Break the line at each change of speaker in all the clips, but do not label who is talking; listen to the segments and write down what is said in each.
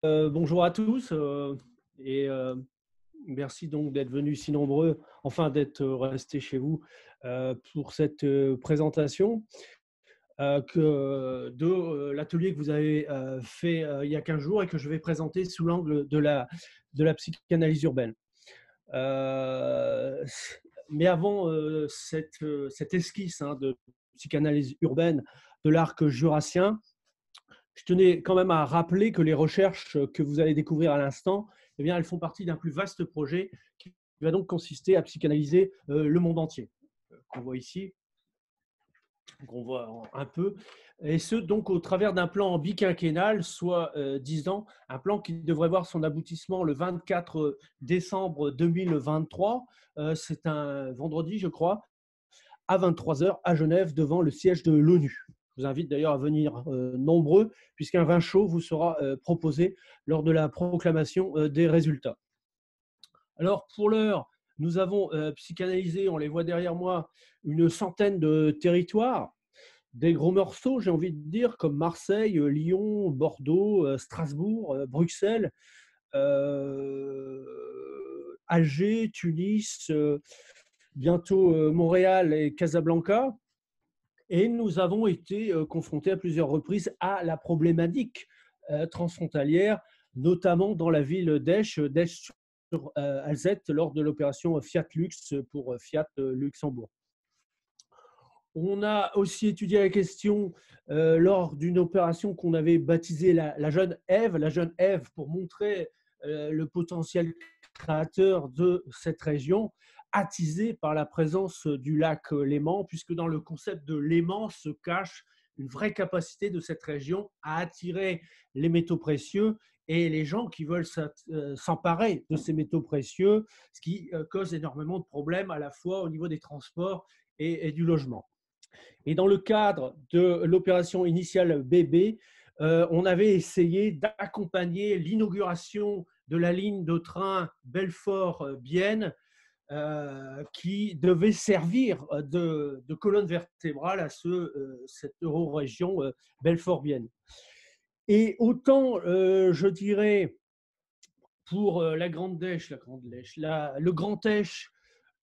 Bonjour à tous et merci donc d'être venus si nombreux, enfin d'être restés chez vous pour cette présentation de l'atelier que vous avez fait il y a 15 jours et que je vais présenter sous l'angle de la psychanalyse urbaine. Euh, mais avant cette esquisse de psychanalyse urbaine de l'arc jurassien, je tenais quand même à rappeler que les recherches que vous allez découvrir à l'instant, eh bien, elles font partie d'un plus vaste projet qui va donc consister à psychanalyser le monde entier, qu'on voit ici, qu'on voit un peu, et ce donc au travers d'un plan biquinquennal, soit 10 ans, un plan qui devrait voir son aboutissement le 24 décembre 2023. C'est un vendredi, je crois, à 23 heures à Genève devant le siège de l'ONU. Je vous invite d'ailleurs à venir nombreux puisqu'un vin chaud vous sera proposé lors de la proclamation des résultats. Alors pour l'heure, nous avons psychanalysé, on les voit derrière moi, une centaine de territoires, des gros morceaux, j'ai envie de dire, comme Marseille, Lyon, Bordeaux, Strasbourg, Bruxelles, Alger, Tunis, bientôt Montréal et Casablanca. Et nous avons été confrontés à plusieurs reprises à la problématique transfrontalière, notamment dans la ville d'Esch sur Alzette, lors de l'opération Fiat Lux pour Fiat Luxembourg. On a aussi étudié la question lors d'une opération qu'on avait baptisée la jeune Ève pour montrer le potentiel créateur de cette région, attisée par la présence du lac Léman, puisque dans le concept de Léman se cache une vraie capacité de cette région à attirer les métaux précieux et les gens qui veulent s'emparer de ces métaux précieux, ce qui cause énormément de problèmes à la fois au niveau des transports et du logement. Et dans le cadre de l'opération initiale BB, on avait essayé d'accompagner l'inauguration de la ligne de train Belfort-Bienne qui devait servir de colonne vertébrale à cette eurorégion Belfort-Bienne. Et autant, je dirais, pour la Grande Dèche, le Grand Esch,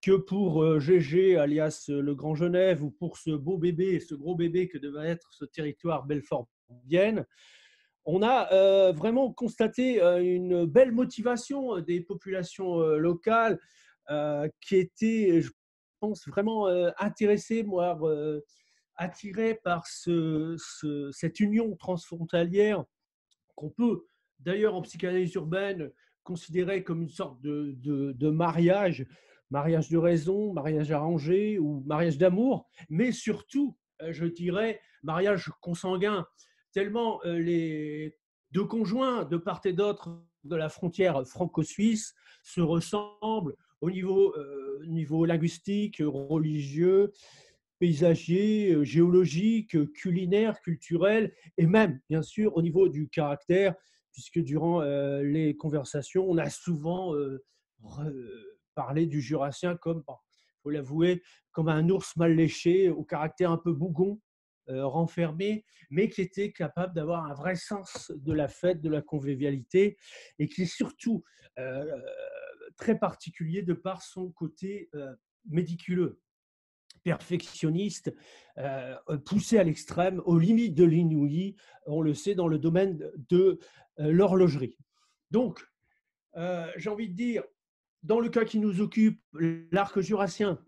que pour GG, alias le Grand Genève, ou pour ce beau bébé, ce gros bébé que devait être ce territoire Belfort-Bienne, on a vraiment constaté une belle motivation des populations locales qui étaient, je pense, vraiment intéressées, voire attirées par cette union transfrontalière qu'on peut d'ailleurs en psychanalyse urbaine considérer comme une sorte de mariage, mariage de raison, mariage arrangé ou mariage d'amour, mais surtout, je dirais, mariage consanguin, tellement les deux conjoints de part et d'autre de la frontière franco-suisse se ressemblent au niveau linguistique, religieux, paysager, géologique, culinaire, culturel, et même, bien sûr, au niveau du caractère, puisque durant les conversations, on a souvent parlé du Jurassien comme, il faut l'avouer, comme un ours mal léché, au caractère un peu bougon, renfermé, mais qui était capable d'avoir un vrai sens de la fête, de la convivialité, et qui est surtout euh, très particulier de par son côté médiculeux, perfectionniste, poussé à l'extrême, aux limites de l'inouï, on le sait, dans le domaine de l'horlogerie. Donc, j'ai envie de dire, dans le cas qui nous occupe, l'arc jurassien,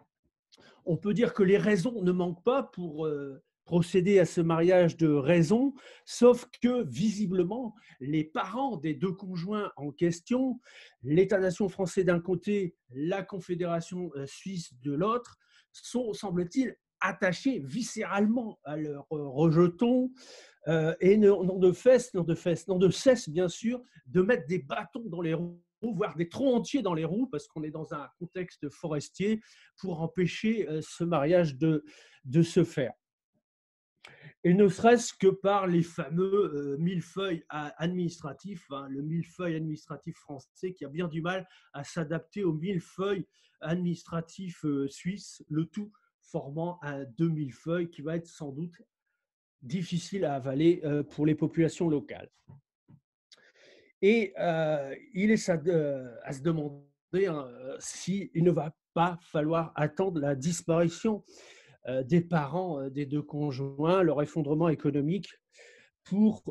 on peut dire que les raisons ne manquent pas pour procéder à ce mariage de raison, sauf que visiblement, les parents des deux conjoints en question, l'État-nation français d'un côté, la Confédération suisse de l'autre, sont, semble-t-il, attachés viscéralement à leur rejeton et n'ont de cesse, bien sûr, de mettre des bâtons dans les roues, voire des troncs entiers dans les roues, parce qu'on est dans un contexte forestier, pour empêcher ce mariage de se faire. Et ne serait-ce que par les fameux millefeuilles administratifs, hein, le millefeuille administratif français qui a bien du mal à s'adapter au millefeuille administratif suisse, le tout formant un deux millefeuilles qui va être sans doute difficile à avaler pour les populations locales. Et il est à se demander hein, s'il ne va pas falloir attendre la disparition des parents des deux conjoints, leur effondrement économique, pour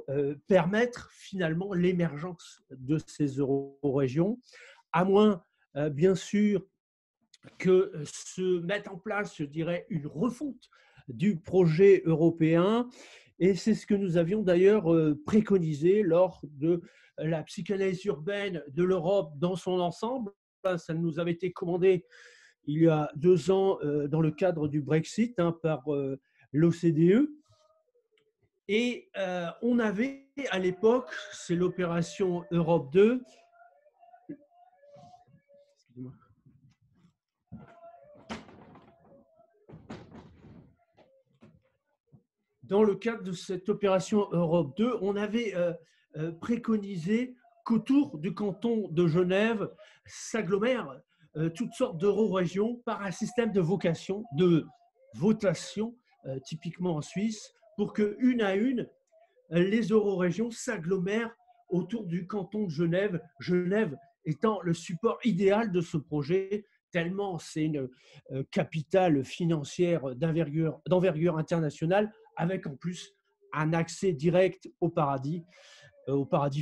permettre finalement l'émergence de ces euro-régions, à moins, bien sûr, que se mette en place, je dirais, une refonte du projet européen. Et c'est ce que nous avions d'ailleurs préconisé lors de la psychanalyse urbaine de l'Europe dans son ensemble. Ça nous avait été commandé il y a 2 ans dans le cadre du Brexit hein, par l'OCDE. Et on avait à l'époque, c'est l'opération Europe 2, dans le cadre de cette opération Europe 2, on avait préconisé qu'autour du canton de Genève s'agglomèrent toutes sortes d'euro-régions par un système de votation, typiquement en Suisse, pour que une à une, les euro-régions s'agglomèrent autour du canton de Genève, Genève étant le support idéal de ce projet, tellement c'est une capitale financière d'envergure internationale, avec en plus un accès direct aux paradis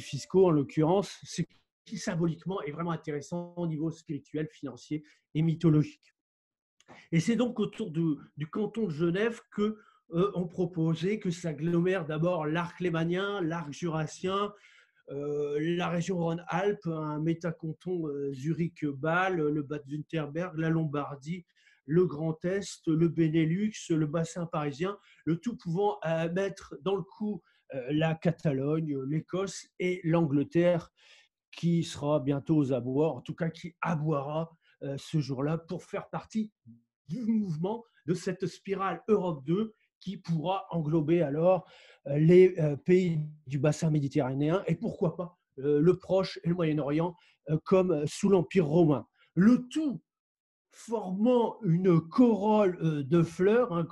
fiscaux en l'occurrence, ce qui symboliquement est vraiment intéressant au niveau spirituel, financier et mythologique. Et c'est donc autour du canton de Genève que on proposait que s'agglomèrent d'abord l'arc lémanien, l'arc jurassien, la région Rhône-Alpes, un métacanton Zurich-Bâle, le Bade-Württemberg, la Lombardie, le Grand Est, le Benelux, le bassin parisien, le tout pouvant mettre dans le coup la Catalogne, l'Écosse et l'Angleterre, qui sera bientôt aux abois, en tout cas qui aboiera ce jour-là pour faire partie du mouvement de cette spirale Europe 2 qui pourra englober alors les pays du bassin méditerranéen et pourquoi pas le Proche et le Moyen-Orient comme sous l'Empire romain. Le tout formant une corolle de fleurs, hein,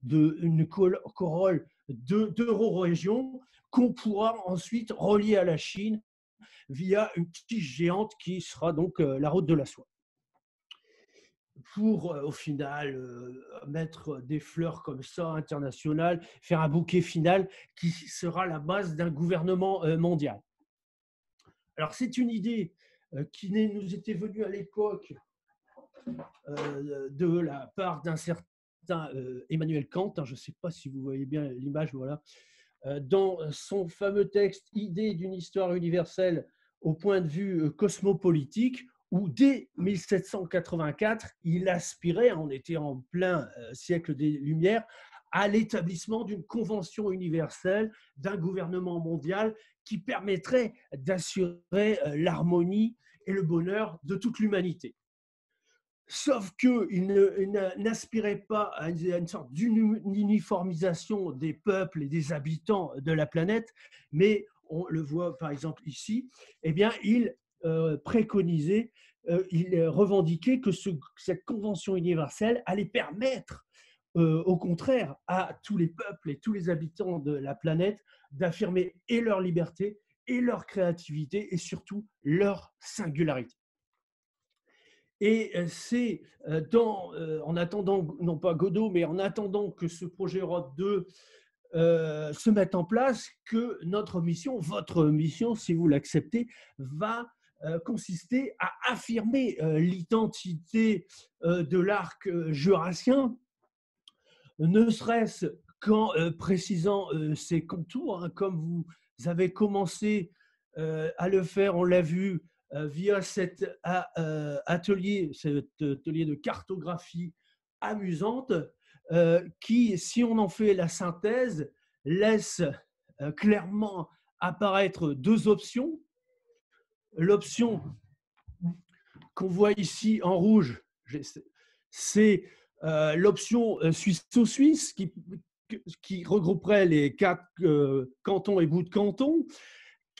une corolle d'euro-région qu'on pourra ensuite relier à la Chine via une tige géante qui sera donc la route de la soie. Pour au final mettre des fleurs comme ça internationales, faire un bouquet final qui sera la base d'un gouvernement mondial. Alors c'est une idée qui nous était venue à l'époque de la part d'un certain Emmanuel Kant, hein, je ne sais pas si vous voyez bien l'image, voilà, dans son fameux texte Idée d'une histoire universelle au point de vue cosmopolitique, où dès 1784, il aspirait, on était en plein siècle des Lumières, à l'établissement d'une convention universelle, d'un gouvernement mondial qui permettrait d'assurer l'harmonie et le bonheur de toute l'humanité. Sauf qu'il n'aspirait pas à une sorte d'uniformisation des peuples et des habitants de la planète, mais on le voit par exemple ici, eh bien, il préconisait, il revendiquait que cette convention universelle allait permettre, au contraire, à tous les peuples et tous les habitants de la planète d'affirmer et leur liberté, et leur créativité, et surtout leur singularité. Et c'est en attendant, non pas Godot, mais en attendant que ce projet Europe 2 se mette en place, que notre mission, votre mission, si vous l'acceptez, va consister à affirmer l'identité de l'arc jurassien, ne serait-ce qu'en précisant ses contours, hein, comme vous avez commencé à le faire, on l'a vu, via cet atelier de cartographie amusante, qui, si on en fait la synthèse, laisse clairement apparaître deux options. L'option qu'on voit ici en rouge, c'est l'option suisse-suisse qui regrouperait les 4 cantons et bouts de canton,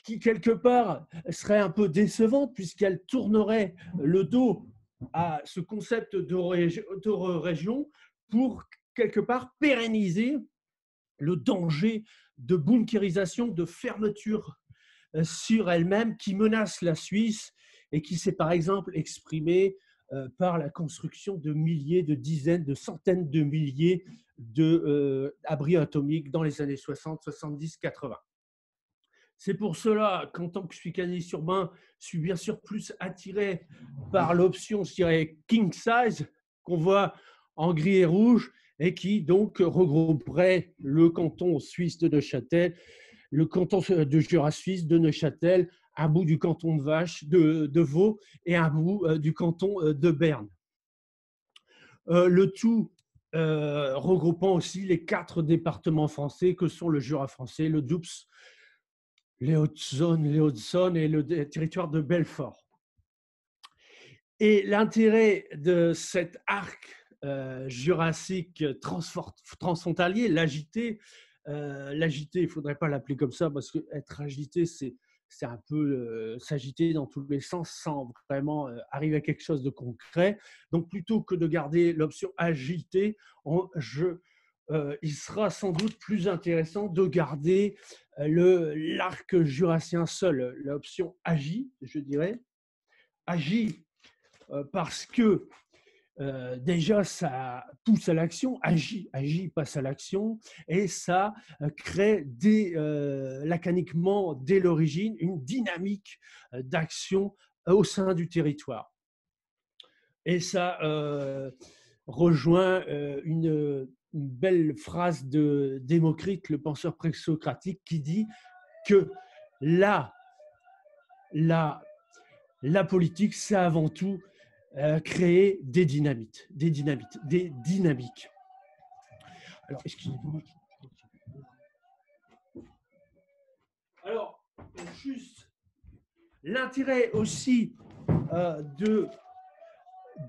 qui quelque part serait un peu décevante puisqu'elle tournerait le dos à ce concept d'euro-région pour quelque part pérenniser le danger de bunkérisation, de fermeture sur elle-même qui menace la Suisse et qui s'est par exemple exprimée par la construction de milliers, de dizaines, de centaines de milliers d'abris atomiques dans les années 60, 70, 80. C'est pour cela qu'en tant que psychanalyste urbain, je suis bien sûr plus attiré par l'option, je dirais, king size, qu'on voit en gris et rouge, et qui donc regrouperait le canton suisse de Neuchâtel, le canton de Jura suisse de Neuchâtel, un bout du canton de Vache, de Vaud, et un bout du canton de Berne. Le tout regroupant aussi les 4 départements français que sont le Jura français, le Doubs, les Hautes-Zones et le territoire de Belfort. Et l'intérêt de cet arc jurassique transfrontalier, l'agité, il ne faudrait pas l'appeler comme ça parce qu'être agité, c'est un peu s'agiter dans tous les sens sans vraiment arriver à quelque chose de concret. Donc plutôt que de garder l'option agité, il sera sans doute plus intéressant de garder l'arc jurassien seul, l'option agi, je dirais. Agi parce que déjà, ça pousse à l'action, agit, passe à l'action, et ça crée lacaniquement, dès l'origine, une dynamique d'action au sein du territoire. Et ça rejoint une belle phrase de Démocrite, le penseur présocratique, qui dit que la politique, c'est avant tout créer des dynamiques. Alors, excusez-moi. Alors, juste l'intérêt aussi de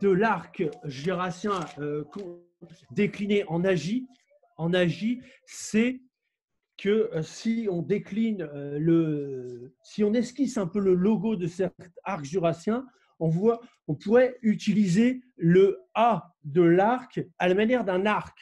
l'arc jurassien décliné en agi, c'est que si on décline si on esquisse un peu le logo de cet arc jurassien, on pourrait utiliser le A de l'arc à la manière d'un arc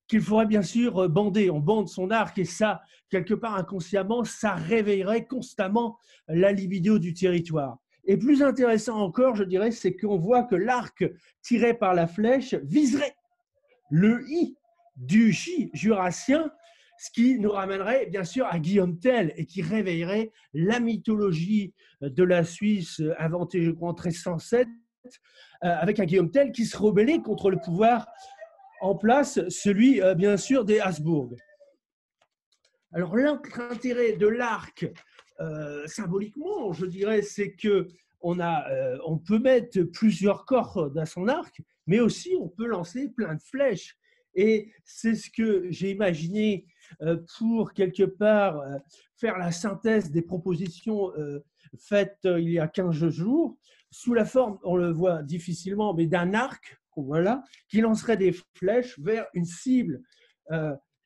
qu'il faudrait bien sûr bander. On bande son arc et ça, quelque part inconsciemment, ça réveillerait constamment la libido du territoire. Et plus intéressant encore, je dirais, c'est qu'on voit que l'arc tiré par la flèche viserait le I du J jurassien, ce qui nous ramènerait bien sûr à Guillaume Tell et qui réveillerait la mythologie de la Suisse inventée, je crois, en 1307, avec un Guillaume Tell qui se rebellait contre le pouvoir en place, celui bien sûr des Habsbourg. Alors l'intérêt de l'arc, symboliquement, je dirais, c'est que on peut mettre plusieurs cordes à son arc, mais aussi on peut lancer plein de flèches. Et c'est ce que j'ai imaginé pour quelque part faire la synthèse des propositions faites il y a 15 jours, sous la forme, on le voit difficilement, mais d'un arc, voilà, qui lancerait des flèches vers une cible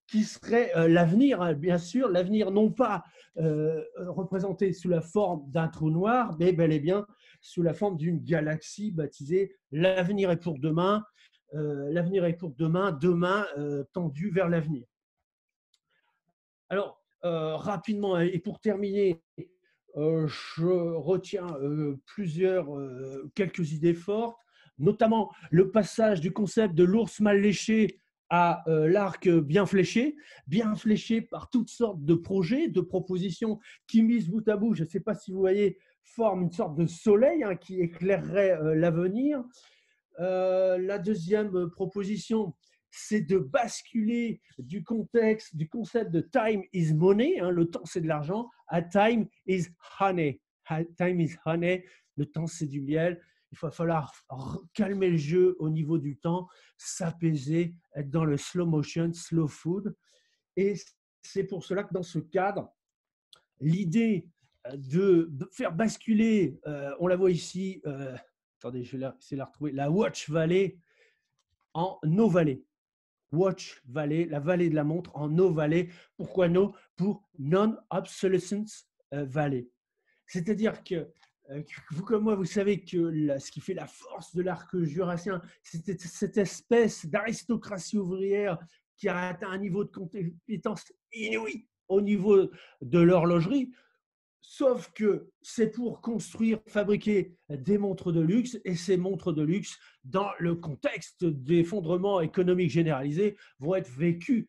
qui serait l'avenir, bien sûr, l'avenir non pas représenté sous la forme d'un trou noir, mais bel et bien sous la forme d'une galaxie baptisée l'avenir est pour demain, l'avenir est pour demain, demain tendu vers l'avenir. Alors, rapidement, et pour terminer, je retiens quelques idées fortes, notamment le passage du concept de l'ours mal léché à l'arc bien fléché par toutes sortes de projets, de propositions qui, mises bout à bout, je ne sais pas si vous voyez, forment une sorte de soleil qui éclairerait l'avenir. La deuxième proposition, c'est de basculer du concept de time is money, le temps c'est de l'argent, à time is honey. Time is honey, le temps c'est du miel. Il va falloir calmer le jeu au niveau du temps, s'apaiser, être dans le slow motion, slow food. Et c'est pour cela que dans ce cadre, l'idée de faire basculer, on la voit ici, attendez, je vais essayer de la retrouver, la Watch Valley en No Valley. Watch Valley, la vallée de la montre en No Valley. Pourquoi No? Pour Non-Obsolescence Valley. C'est-à-dire que vous comme moi, vous savez que ce qui fait la force de l'arc jurassien, c'est cette espèce d'aristocratie ouvrière qui a atteint un niveau de compétence inouï au niveau de l'horlogerie. Sauf que c'est pour construire, fabriquer des montres de luxe, et ces montres de luxe, dans le contexte d'effondrement économique généralisé, vont être vécues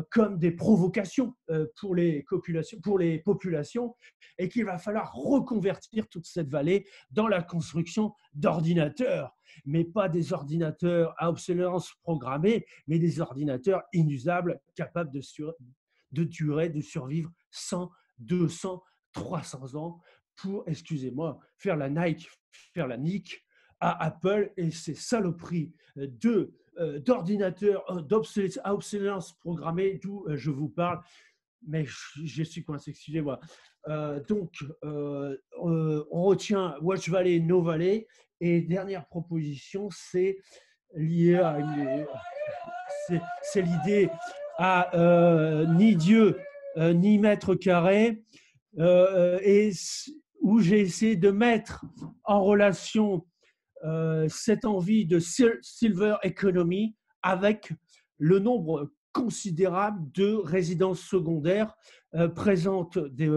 comme des provocations pour les populations, et qu'il va falloir reconvertir toute cette vallée dans la construction d'ordinateurs, mais pas des ordinateurs à obsolescence programmée, mais des ordinateurs inusables, capables de durer, de survivre 100, 200, 300 ans pour, excusez-moi, faire la Nike, faire la Nick à Apple et ces saloperies d'ordinateurs à obsolescence programmée d'où je vous parle. Mais je suis coincé, excusez-moi. On retient Watch Valley, No Valley. Et dernière proposition, c'est lié à c'est l'idée à ni Dieu ni mètre carré, et où j'ai essayé de mettre en relation cette envie de silver economy avec le nombre considérable de résidences secondaires présentes des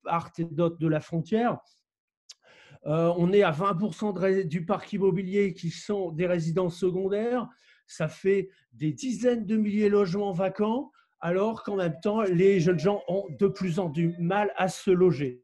part et d'autre de la frontière. On est à 20% du parc immobilier qui sont des résidences secondaires. Ça fait des dizaines de milliers de logements vacants, alors qu'en même temps, les jeunes gens ont de plus en plus mal à se loger.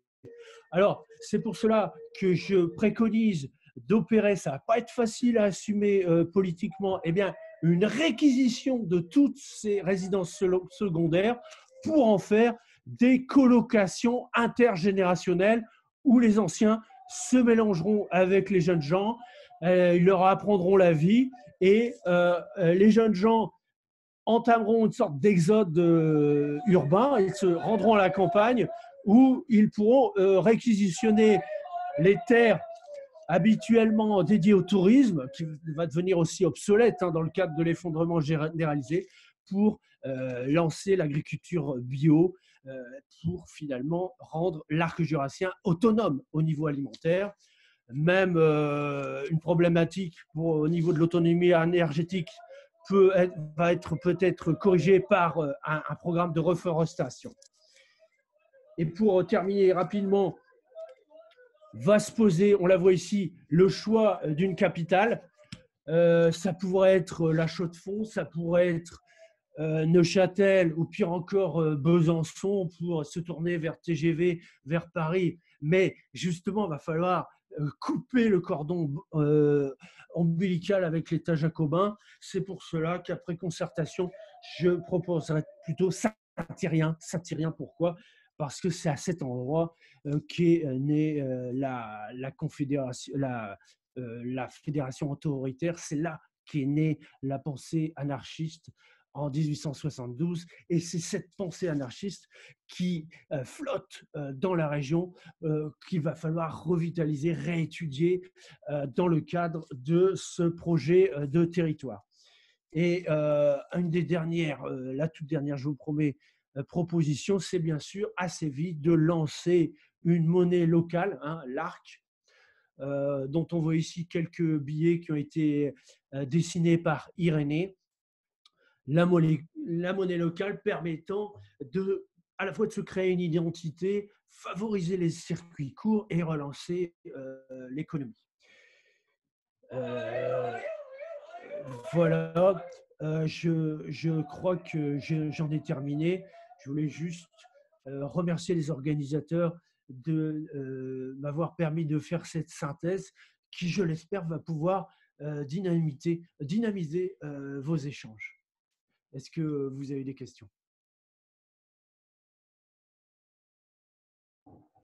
Alors, c'est pour cela que je préconise d'opérer, ça ne va pas être facile à assumer politiquement, eh bien, une réquisition de toutes ces résidences secondaires pour en faire des colocations intergénérationnelles où les anciens se mélangeront avec les jeunes gens, ils leur apprendront la vie et les jeunes gens entameront une sorte d'exode urbain, ils se rendront à la campagne où ils pourront réquisitionner les terres habituellement dédiées au tourisme, qui va devenir aussi obsolète dans le cadre de l'effondrement généralisé, pour lancer l'agriculture bio, pour finalement rendre l'arc jurassien autonome au niveau alimentaire. Même une problématique au niveau de l'autonomie énergétique va être peut-être corrigée par un programme de reforestation. Et pour terminer rapidement, va se poser, on la voit ici, le choix d'une capitale. Ça pourrait être La Chaux-de-Fonds, ça pourrait être Neuchâtel ou pire encore Besançon pour se tourner vers TGV, vers Paris. Mais justement, il va falloir couper le cordon ombilical avec l'État jacobin. C'est pour cela qu'après concertation, je proposerais plutôt Saint-Thyrien. Saint-Thyrien, pourquoi ? Parce que c'est à cet endroit qu'est née la confédération, la fédération autoritaire. C'est là qu'est née la pensée anarchiste en 1872, et c'est cette pensée anarchiste qui flotte dans la région, qu'il va falloir revitaliser, réétudier dans le cadre de ce projet de territoire. Et une des dernières, la toute dernière, je vous promets, proposition, c'est bien sûr assez vite de lancer une monnaie locale, l'ARC, dont on voit ici quelques billets qui ont été dessinés par Irénée. La monnaie locale permettant à la fois de se créer une identité, favoriser les circuits courts et relancer l'économie. Voilà, je crois que j'en ai terminé. Je voulais juste remercier les organisateurs de m'avoir permis de faire cette synthèse qui, je l'espère, va pouvoir dynamiser vos échanges. Est-ce que vous avez des questions ?